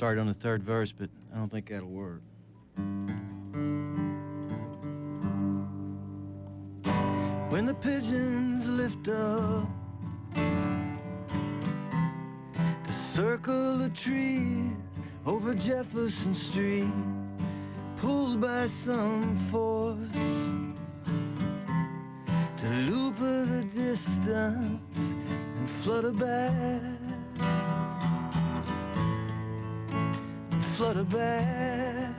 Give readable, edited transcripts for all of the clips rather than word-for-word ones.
start on the third verse, but I don't think that'll work. When the pigeons lift up to circle the trees over Jefferson Street, pulled by some force to loop of the distance and flutter back, and flutter back.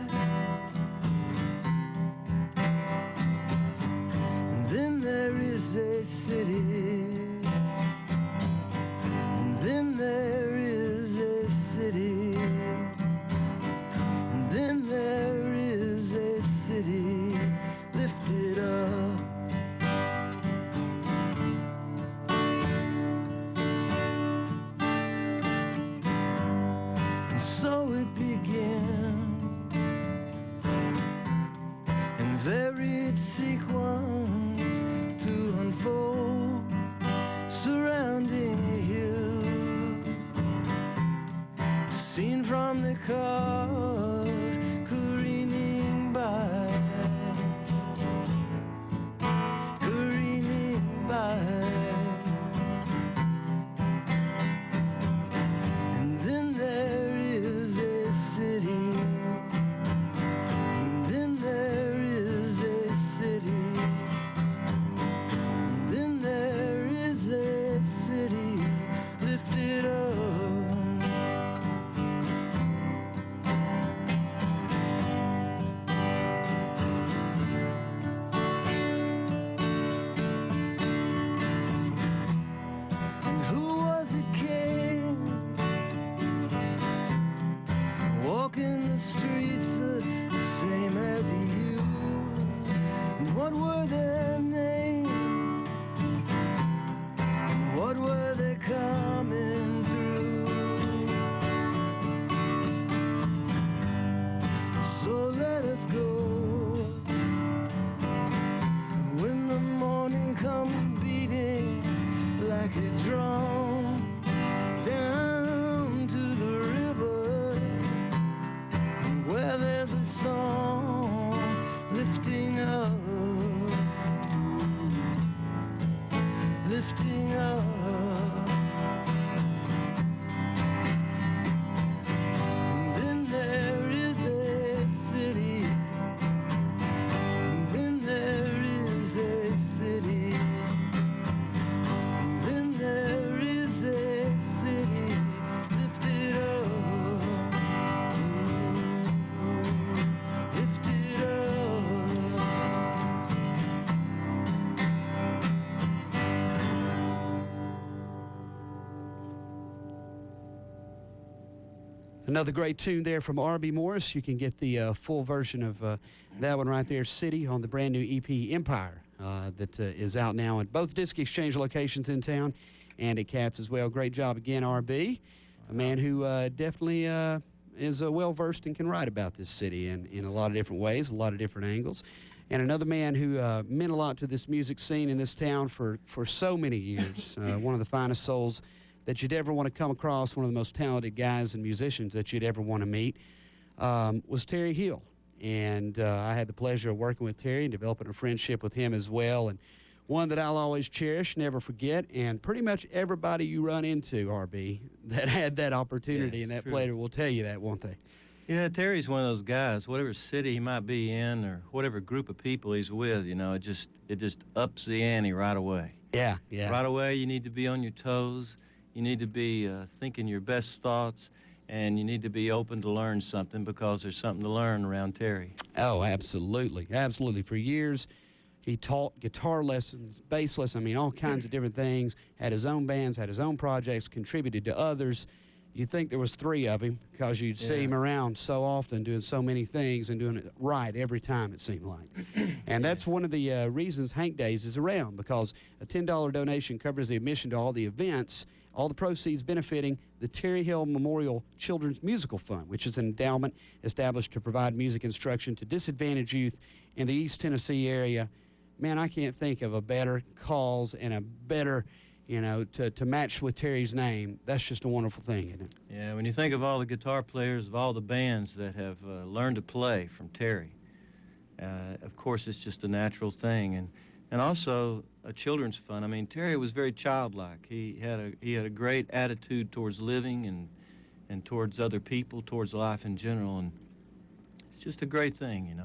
And then there is a city, and then there is a city, and then there is a city lifted up. And so it began in varied sequence to unfold, surrounding a hill, seen from the cars careening by, careening by. And then there is a city, and then there is a city, and then there is a city lifted up. And who was it came walking the streets the same as you? And what were their names? And what were they coming through? So let us go. When the morning comes beating like a drum down to the river, and where there's a song lifting up, lifting up. And then there is a city, and then there is a city, and then there is a city lifted up, lifted up. Another great tune there from R.B. Morris. You can get the full version of that one right there, City, on the brand new EP Empire that is out now at both Disc Exchange locations in town and at Katz as well. Great job again, R.B., a man who definitely is well versed and can write about this city in a lot of different ways, a lot of different angles. And another man who meant a lot to this music scene in this town for so many years. One of the finest souls that you'd ever want to come across, one of the most talented guys and musicians that you'd ever want to meet, was Terry Hill. And I had the pleasure of working with Terry and developing a friendship with him as well, and one that I'll always cherish, never forget. And pretty much everybody you run into, RB, that had that opportunity and that pleasure will tell you that, won't they? Yeah, Terry's one of those guys, whatever city he might be in or whatever group of people he's with, you know, it just ups the ante right away. Yeah, yeah. Right away, you need to be on your toes. You need to be thinking your best thoughts, and you need to be open to learn something because there's something to learn around Terry. Oh, absolutely. Absolutely. For years, he taught guitar lessons, bass lessons, I mean, all kinds of different things, had his own bands, had his own projects, contributed to others. You'd think there was three of him because you'd see him around so often doing so many things and doing it right every time, it seemed like. And that's one of the reasons Hank Days is around, because a $10 donation covers the admission to all the events, all the proceeds benefiting the Terry Hill Memorial Children's Musical Fund, which is an endowment established to provide music instruction to disadvantaged youth in the East Tennessee area. Man, I can't think of a better cause and a better to match with Terry's name, that's just a wonderful thing, isn't it? Yeah, when you think of all the guitar players of all the bands that have learned to play from Terry, of course it's just a natural thing, and also a children's fun. I mean, Terry was very childlike. He had a great attitude towards living and towards other people, towards life in general, and it's just a great thing.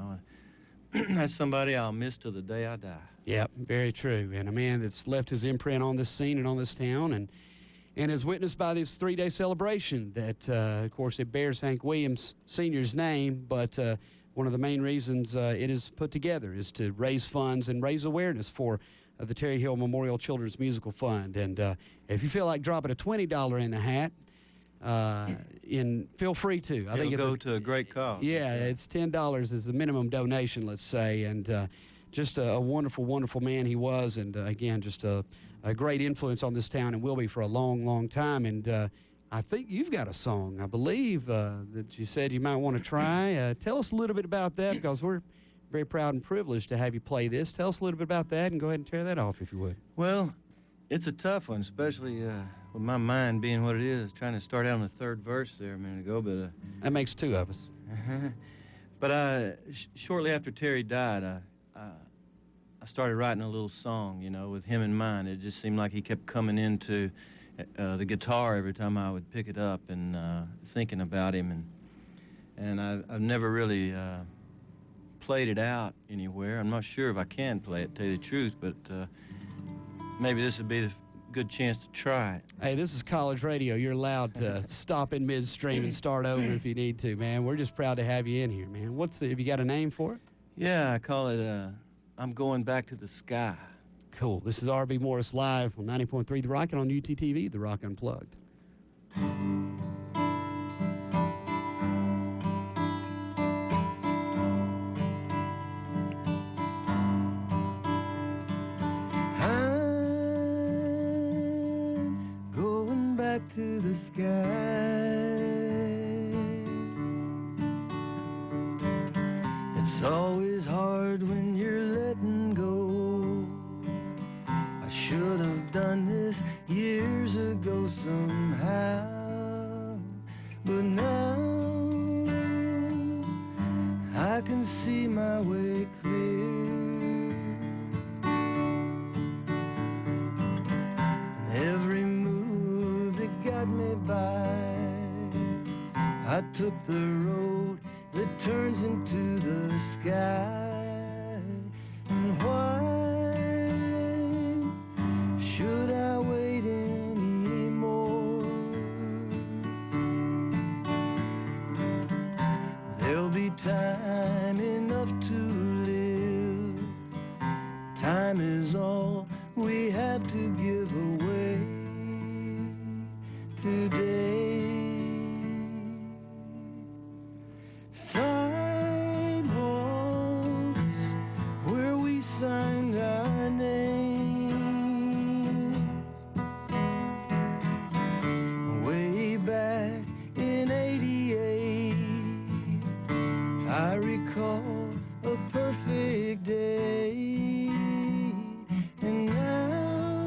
That's somebody I'll miss till the day I die. Yeah, very true. And a man that's left his imprint on this scene and on this town, and is witnessed by this 3-day celebration that, of course, it bears Hank Williams Sr.'s name, but one of the main reasons it is put together is to raise funds and raise awareness for the Terry Hill Memorial Children's Musical Fund. And if you feel like dropping a $20 in the hat, feel free to. I think it'll go to a great cause. Yeah, it's $10 is the minimum donation, let's say, and just a wonderful, wonderful man he was, and again, just a great influence on this town and will be for a long, long time. And I think you've got a song, I believe, that you said you might want to try. Tell us a little bit about that, because we're very proud and privileged to have you play this. Tell us a little bit about that, and go ahead and tear that off if you would. Well, it's a tough one, especially with my mind being what it is, trying to start out on the third verse there a minute ago. But that makes two of us. But shortly after Terry died, I started writing a little song, with him in mind. It just seemed like he kept coming into the guitar every time I would pick it up, and thinking about him, and I've never really played it out anywhere. I'm not sure if I can play it, to tell you the truth, but maybe this would be the good chance to try it. Hey, this is college radio. You're allowed to stop in midstream and start over if you need to, man. We're just proud to have you in here, man. Have you got a name for it? Yeah, I call it I'm Going Back to the Sky. Cool. This is R.B. Morris live on 90.3 The Rock and on UTTV, The Rock Unplugged. To the sky, it's always hard when you're letting go. I should have done this years ago somehow, but now I can see my way clear, and every got me by. I took the road that turns into the sky. And why should I wait anymore? There'll be time enough to live. Time is all we have to give away today. Sidewalks where we signed our names way back in '88. I recall a perfect day, and now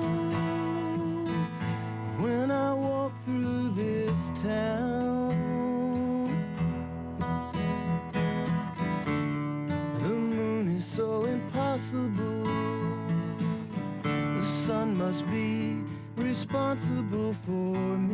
when I walk through this town, the moon is so impossible. The sun must be responsible for me.